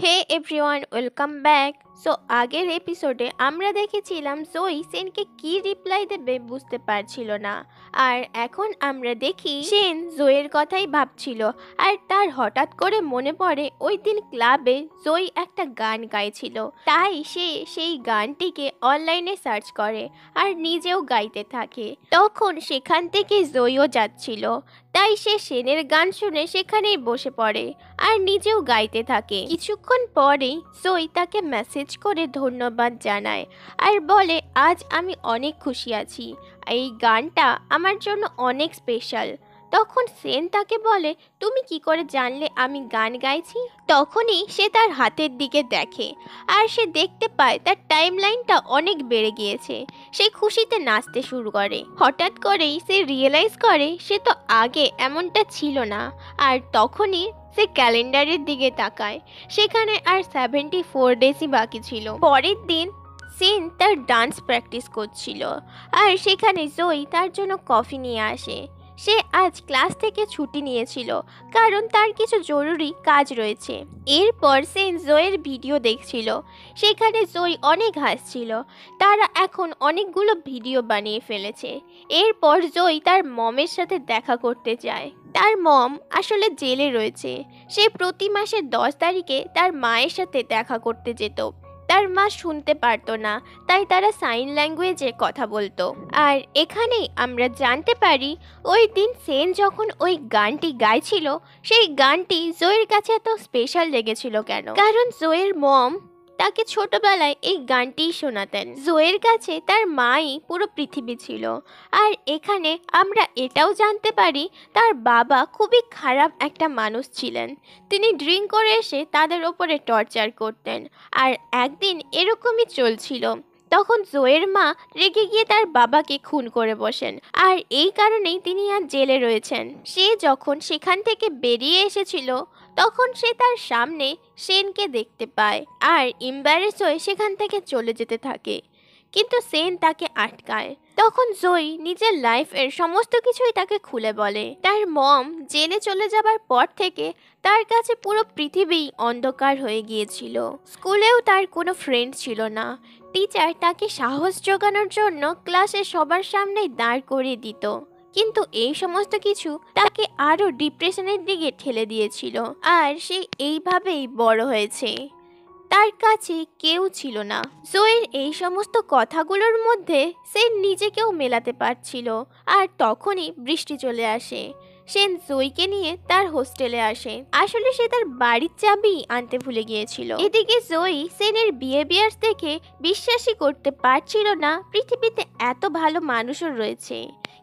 হে everyone, welcome back. So আগের এপিসোডে আমরা দেখেছিলাম জয়ী সেনকে কি রিপ্লাই দেবে বুঝতে পারছিল না। আর এখন আমরা দেখি সেন জয়ের কথাই ভাবছিল। আর তার হঠাৎ করে মনে পড়ে ওই দিন ক্লাবে জয়ী একটা গান গাইছিল, তাই সে সেই গানটিকে অনলাইনে সার্চ করে আর নিজেও গাইতে থাকে। তখন সেখান থেকে জয়ীও যাচ্ছিল, তাই সে সেনের গান শুনে সেখানেই বসে পড়ে আর নিজেও গাইতে থাকে। কিছুক্ষণ পরেই জয়ী তাকে মেসেজ করে ধন্যবাদ জানায় আর বলে, আজ আমি অনেক খুশি আছি, এই গানটা আমার জন্য অনেক স্পেশাল। তখন সেন তাকে বলে, তুমি কি করে জানলে আমি গান গাইছি? তখনই সে তার হাতের দিকে দেখে আর সে দেখতে পায় তার টাইমলাইনটা অনেক বেড়ে গিয়েছে। সে খুশিতে নাচতে শুরু করে। হঠাৎ করেই সে রিয়েলাইজ করে সে তো আগে এমনটা ছিল না। আর তখনই সে ক্যালেন্ডারের দিকে তাকায়, সেখানে আর 74 ডেজই বাকি ছিল। পরের দিন সেন তার ডান্স প্র্যাকটিস করছিল আর সেখানে জয়ী তার জন্য কফি নিয়ে আসে। সে আজ ক্লাস থেকে ছুটি নিয়েছিল কারণ তার কিছু জরুরি কাজ রয়েছে। এরপর সেন জয়ের ভিডিও দেখছিল, সেখানে জয়ী অনেক হাসছিল। তারা এখন অনেকগুলো ভিডিও বানিয়ে ফেলেছে। এরপর জয়ী তার মমের সাথে দেখা করতে যায়। তার মম আসলে জেলে রয়েছে। সে প্রতি মাসের 10 তারিখে তার মায়ের সাথে দেখা করতে যেত। তার মা শুনতে পারতো না, তাই তারা সাইন ল্যাঙ্গুয়েজে কথা বলতো। আর এখানেই আমরা জানতে পারি ওই দিন সেন যখন ওই গানটি গাইছিল, সেই গানটি জয়ের কাছে এত স্পেশাল লেগেছিল কেন? কারণ জয়ের মম তাকে ছোটবেলায় এই গানটিই শোনাতেন। জয়ের কাছে তার মাই পুরো পৃথিবী ছিল। আর এখানে আমরা এটাও জানতে পারি তার বাবা খুবই খারাপ একটা মানুষ ছিলেন। তিনি ড্রিঙ্ক করে এসে তাদের ওপরে টর্চার করতেন। আর একদিন এরকমই চলছিল, তখন জয়ের মা রেগে গিয়ে তার বাবাকে খুন করে বসেন। আর এই কারণেই তিনি আজ জেলে রয়েছেন। সে যখন সেখান থেকে বেরিয়ে এসেছিল, তখন সে তার সামনে সেনকে দেখতে পায় আর এম্বারেস হয়ে সেখান থেকে চলে যেতে থাকে। কিন্তু সেন তাকে আটকায়। তখন জয়ী নিজের লাইফের সমস্ত কিছুই তাকে খুলে বলে। তার মম জেলে চলে যাবার পর থেকে তার কাছে পুরো পৃথিবী অন্ধকার হয়ে গিয়েছিল। স্কুলেও তার কোনো ফ্রেন্ড ছিল না। টিচার তাকে সাহস জোগানোর জন্য ক্লাসে সবার সামনে দাঁড় করিয়ে দিত, কিন্তু এই সমস্ত কিছু তাকে আরো ডিপ্রেশনের দিকে ঠেলে দিয়েছিল। আর সে এইভাবেই বড় হয়েছে। তার কাছে কেউ ছিল না। জয়ের এই সমস্ত কথাগুলোর মধ্যে সে নিজেকেও মেলাতে পারছিল। আর তখনই বৃষ্টি চলে আসে। সেন জয়ীকে নিয়ে তার হোস্টেলে আসে। আসলে সে তার বাড়ির চাবি আনতে ভুলে গিয়েছিল। এদিকে জয়ী সেনের বিহেভিয়ার দেখে বিশ্বাসই করতে পারছিল না পৃথিবীতে এত ভালো মানুষও রয়েছে।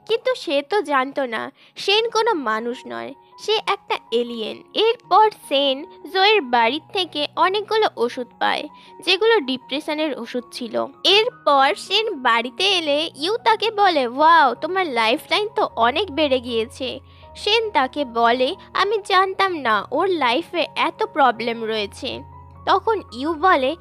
কিন্তু সে তো জানতো না সেন কোনো মানুষ নয়, সে একটা এলিয়েন। এরপর সেন জয়ের বাড়ির থেকে অনেকগুলো ওষুধ পায়, যেগুলো ডিপ্রেশনের ওষুধ ছিল। এরপর সেন বাড়িতে এলে ইউ তাকে বলে, ওয়াও, তোমার লাইফ লাইন তো অনেক বেড়ে গিয়েছে। সেন তাকে বলে, আমি জানতাম না ওর লাইফে এত প্রবলেম রয়েছে। তখন ইউ বলে,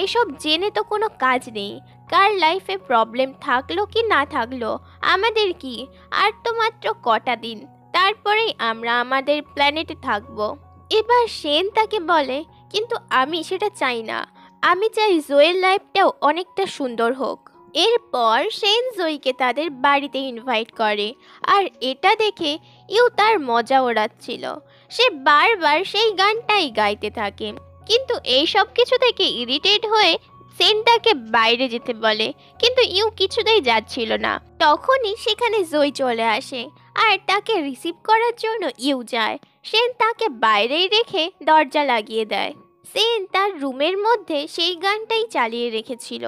এসব জেনে তো কোনো কাজ নেই। কার লাইফে প্রবলেম থাকলো কি না থাকলো আমাদের কি? আর তো মাত্র কটা দিন, তারপরেই আমরা আমাদের প্ল্যানেটে থাকবো। এবার সেন তাকে বলে, কিন্তু আমি সেটা চাই না। আমি চাই জয়ের লাইফটাও অনেকটা সুন্দর হোক। এরপর সেন জয়ীকে তাদের বাড়িতে ইনভাইট করে। আর এটা দেখে ইউ তার মজা ওড়াচ্ছিল। সে বারবার সেই গানটাই গাইতে থাকে। কিন্তু এই সব কিছু থেকে ইরিটেট হয়ে সেন তাকে বাইরে যেতে বলে, কিন্তু ইউ কিছুতেই যাচ্ছিল না। তখনই সেখানে জয়ী চলে আসে আর তাকে রিসিভ করার জন্য ইউ যায়। সেন তাকে বাইরেই রেখে দরজা লাগিয়ে দেয়। সেন তার রুমের মধ্যে সেই গানটাই চালিয়ে রেখেছিল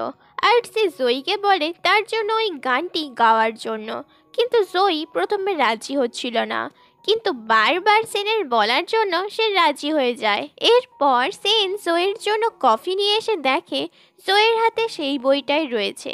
আর সে জয়ীকে বলে তার জন্য ওই গানটি গাওয়ার জন্য। কিন্তু জয়ী প্রথমে রাজি হচ্ছিল না, কিন্তু বারবার সেনের বলার জন্য সে রাজি হয়ে যায়। এরপর সেন জয়ের জন্য কফি নিয়ে এসে দেখে জয়ের হাতে সেই বইটাই রয়েছে,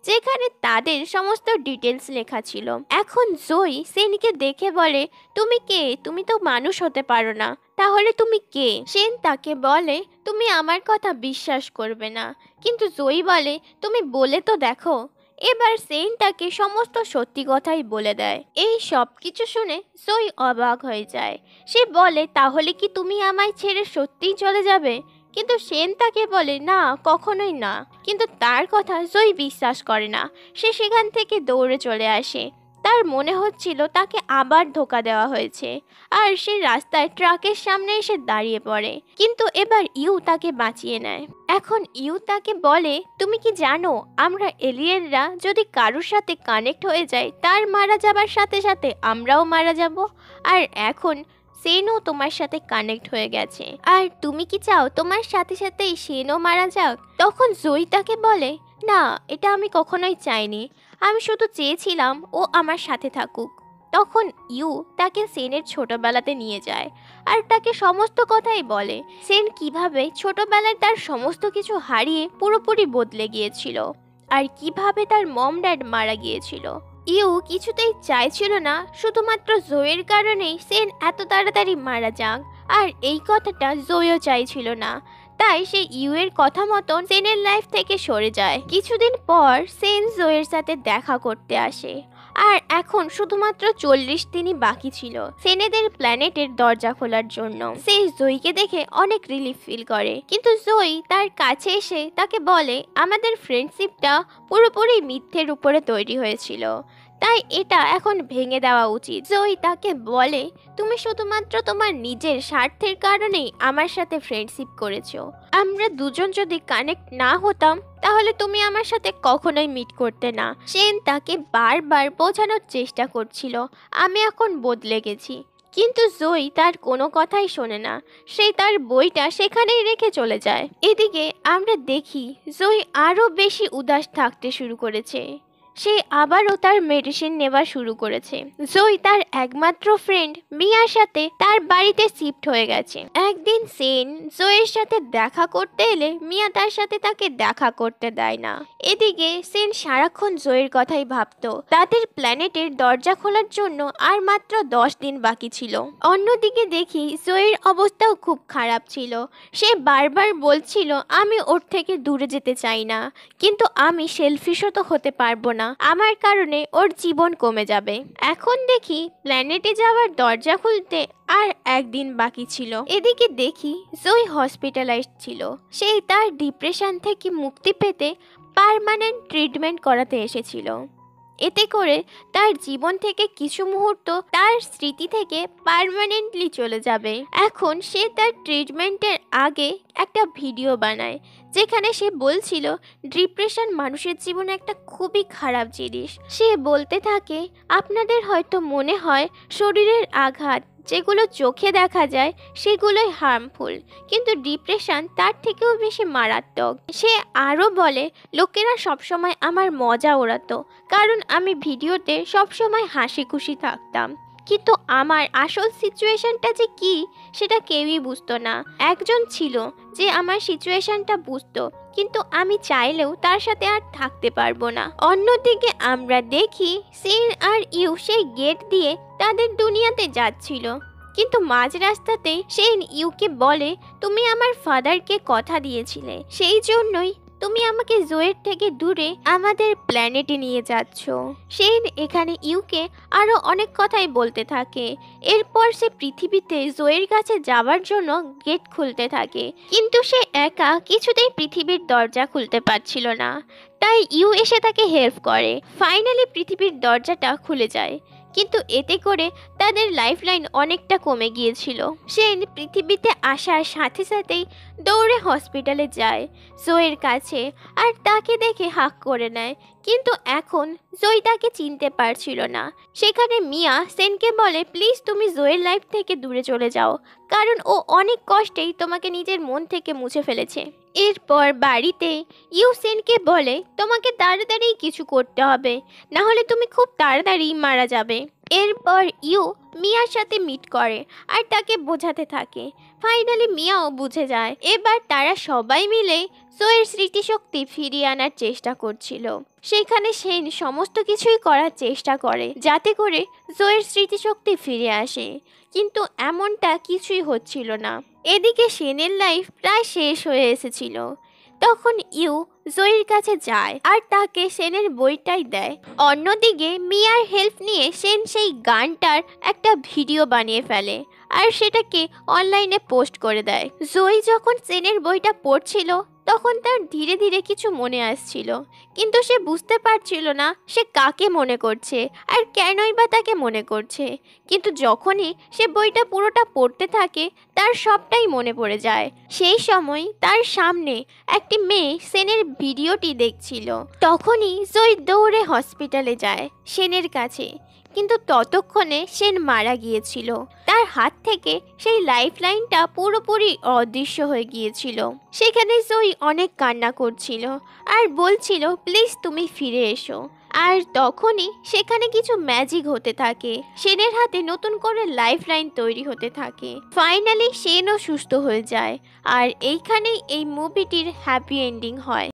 যেখানে তাদের সমস্ত ডিটেলস লেখা ছিল। এখন জয়ী সেনকে দেখে বলে, তুমি কে? তুমি তো মানুষ হতে পারো না, তাহলে তুমি কে? সেন তাকে বলে, তুমি আমার কথা বিশ্বাস করবে না। কিন্তু জয়ী বলে, তুমি বলে তো দেখো। এবার সেন তাকে সমস্ত সত্যি কথাই বলে দেয়। এই সব কিছু শুনে জয়ী অবাক হয়ে যায়। সে বলে, তাহলে কি তুমি আমায় ছেড়ে সত্যিই চলে যাবে? কিন্তু সেন তাকে বলে না, কখনোই না। কিন্তু তার কথা জয়ী বিশ্বাস করে না। সে সেখান থেকে দৌড়ে চলে আসে। তার মনে হচ্ছিল তাকে আবার ধোঁকা দেওয়া হয়েছে। আর সে রাস্তায় ট্রাকের সামনে এসে দাঁড়িয়ে পড়ে। কিন্তু এবার ইউ তাকে বাঁচিয়ে নেয়। এখন ইউ তাকে বলে, তুমি কি জানো আমরা এলিয়েনরা যদি কারোর সাথে কানেক্ট হয়ে যায়, তার মারা যাবার সাথে সাথে আমরাও মারা যাব। আর এখন সেনও তোমার সাথে কানেক্ট হয়ে গেছে। আর তুমি কি চাও তোমার সাথে সাথেই সেনও মারা যাক? তখন জয়ী তাকে বলে, না, এটা আমি কখনোই চাইনি। আমি শুধু চেয়েছিলাম ও আমার সাথে থাকুক। তখন ইউ তাকে সেনের ছোটবেলাতে নিয়ে যায় আর তাকে সমস্ত কথাই বলে। সেন কিভাবে ছোটবেলায় তার সমস্ত কিছু হারিয়ে পুরোপুরি বদলে গিয়েছিল আর কিভাবে তার মম ড্যাড মারা গিয়েছিল। ইউ কিছুতেই চাইছিল না শুধুমাত্র জয়ের কারণেই সেন এত তাড়াতাড়ি মারা যাক, আর এই কথাটা জয়ও চাইছিল না। তাই সে ইউ এর কথা মতন সেনের লাইফ থেকে সরে যায়। কিছুদিন পর সেন জয়ের সাথে দেখা করতে আসে। আর এখন শুধুমাত্র 40 দিনই বাকি ছিল সেনেদের প্ল্যানেটের দরজা খোলার জন্য। সে জয়ীকে দেখে অনেক রিলিফ ফিল করে, কিন্তু জয়ী তার কাছে এসে তাকে বলে আমাদের ফ্রেন্ডশিপটা পুরোপুরি মিথ্যের উপরে তৈরি হয়েছিল, তাই এটা এখন ভেঙে দেওয়া উচিত। জয়ী তাকে বলে, তুমি শুধুমাত্র তোমার নিজের স্বার্থের কারণেই আমার সাথে ফ্রেন্ডশিপ করেছো। আমরা দুজন যদি কানেক্ট না হতাম তাহলে তুমি আমার সাথে কখনোই মিট করতে না। সেন তাকে বারবার বোঝানোর চেষ্টা করছিল আমি এখন বদলে গেছি, কিন্তু জয়ী তার কোনো কথাই শোনে না। সে তার বইটা সেখানেই রেখে চলে যায়। এদিকে আমরা দেখি জয়ী আরো বেশি উদাস থাকতে শুরু করেছে। সে আবারও তার মেডিসিন নেওয়া শুরু করেছে। জয়ী তার একমাত্র ফ্রেন্ড মিয়ার সাথে তার বাড়িতে শিফট হয়ে গেছে। একদিন সেন জয়ের সাথে দেখা করতে এলে মিয়া তার সাথে তাকে দেখা করতে দেয় না। এদিকে সেন সারাক্ষণ জয়ের কথাই ভাবতো। তাদের প্ল্যানেটের দরজা খোলার জন্য আর মাত্র 10 দিন বাকি ছিল। অন্যদিকে দেখি জয়ের অবস্থাও খুব খারাপ ছিল। সে বারবার বলছিল আমি ওর থেকে দূরে যেতে চাই না, কিন্তু আমি সেলফিশও তো হতে পারবো না, আমার কারণে ওর জীবন কমে যাবে। এখন দেখি প্ল্যানেটে যাওয়ার দরজা খুলতে আর একদিন বাকি ছিল। এদিকে দেখি জয়ী হসপিটালাইজড ছিল। সে তার ডিপ্রেশন থেকে মুক্তি পেতে পার্মানেন্ট ট্রিটমেন্ট করাতে এসেছিল। এতে করে তার জীবন থেকে কিছু মুহূর্ত তার স্মৃতি থেকে পার্মানেন্টলি চলে যাবে। এখন সে তার ট্রিটমেন্টের আগে একটা ভিডিও বানায় যেখানে সে বলছিল ডিপ্রেশন মানুষের জীবনে একটা খুবই খারাপ জিনিস। সে বলতে থাকে আপনাদের হয়তো মনে হয় শরীরের আঘাত যেগুলো চোখে দেখা যায় সেগুলোই হার্মফুল, কিন্তু ডিপ্রেশন তার থেকেও বেশি মারাত্মক। সে আরও বলে লোকেরা সবসময় আমার মজা ওড়াতো কারণ আমি ভিডিওতে সবসময় হাসি খুশি থাকতাম, কিন্তু আমার আসল সিচুয়েশনটা যে কি সেটা কেউই বুঝতো না। একজন ছিল যে আমার সিচুয়েশনটা বুঝতো, কিন্তু আমি চাইলেও তার সাথে আর থাকতে পারবো না। অন্যদিকে আমরা দেখি সেন আর ইউ সেই গেট দিয়ে তাদের দুনিয়াতে যাচ্ছিল, কিন্তু মাঝ রাস্তাতেই সেন ইউকে বলে তুমি আমার ফাদারকে কথা দিয়েছিলে, সেই জন্যই তুমি আমাকে জয়ের থেকে দূরে আমাদের প্ল্যানেটে নিয়ে যাচ্ছ। সেন এখানে ইউকে আরো অনেক কথাই বলতে থাকে। এরপর সে পৃথিবীতে জয়ের কাছে যাওয়ার জন্য গেট খুলতে থাকে, কিন্তু সে একা কিছুতেই পৃথিবীর দরজা খুলতে পারছিল না। তাই ইউ এসে তাকে হেল্প করে। ফাইনালি পৃথিবীর দরজাটা খুলে যায়, কিন্তু এতে করে তাদের লাইফলাইন অনেকটা কমে গিয়েছিল। সেন পৃথিবীতে আসার সাথে সাথেই দৌড়ে হসপিটালে যায় জয়ের কাছে আর তাকে দেখে হাঁক করে নেয়, কিন্তু এখন জয় তাকে চিনতে পারছিল না। সেখানে মিয়া সেনকে বলে প্লিজ তুমি জয়ের লাইফ থেকে দূরে চলে যাও, কারণ ও অনেক কষ্টেই তোমাকে নিজের মন থেকে মুছে ফেলেছে। এরপর বাড়িতে ইউ সেনকে বলে তোমাকে তাড়াতাড়ি কিছু করতে হবে, না হলে তুমি খুব তাড়াতাড়ি মারা যাবে। এরপর ইউ মিয়ার সাথে মিট করে আর তাকে বোঝাতে থাকে। ফাইনালি মিয়াও বুঝে যায়। এবার তারা সবাই মিলে জয়ের স্মৃতিশক্তি ফিরিয়ে আনার চেষ্টা করছিল। সেখানে সেন সমস্ত কিছুই করার চেষ্টা করে যাতে করে জয়ের স্মৃতিশক্তি ফিরে আসে, কিন্তু এমনটা কিছুই হচ্ছিল না। এদিকে সেনের লাইফ প্রায় শেষ হয়ে এসেছিল। তখন ইউ জয়ের কাছে যায় আর তাকে সেনের বইটাই দেয়। অন্যদিকে মিয়ার হেল্প নিয়ে সেন সেই গানটার একটা ভিডিও বানিয়ে ফেলে আর সেটাকে অনলাইনে পোস্ট করে দেয়। জয়ী যখন সেনের বইটা পড়ছিল তখন তার ধীরে ধীরে কিছু মনে আসছিল, কিন্তু সে বুঝতে পারছিল না সে কাকে মনে করছে আর কেনই বা তাকে মনে করছে। কিন্তু যখনই সে বইটা পুরোটা পড়তে থাকে তার সবটাই মনে পড়ে যায়। সেই সময় তার সামনে একটি মেয়ে সেনের ভিডিওটি দেখছিল। তখনই জয় দৌড়ে হসপিটালে যায় সেনের কাছে, কিন্তু ততক্ষণে সেন মারা গিয়েছিল। তার হাত থেকে সেই লাইফ লাইনটা পুরোপুরি অদৃশ্য হয়ে গিয়েছিল। সেখানে জয়ী অনেক কান্না করছিল আর বলছিল, প্লিজ তুমি ফিরে এসো। আর তখনই সেখানে কিছু ম্যাজিক হতে থাকে, সেনের হাতে নতুন করে লাইফ লাইন তৈরি হতে থাকে। ফাইনালি সেনও সুস্থ হয়ে যায়। আর এইখানেই এই মুভিটির হ্যাপি এন্ডিং হয়।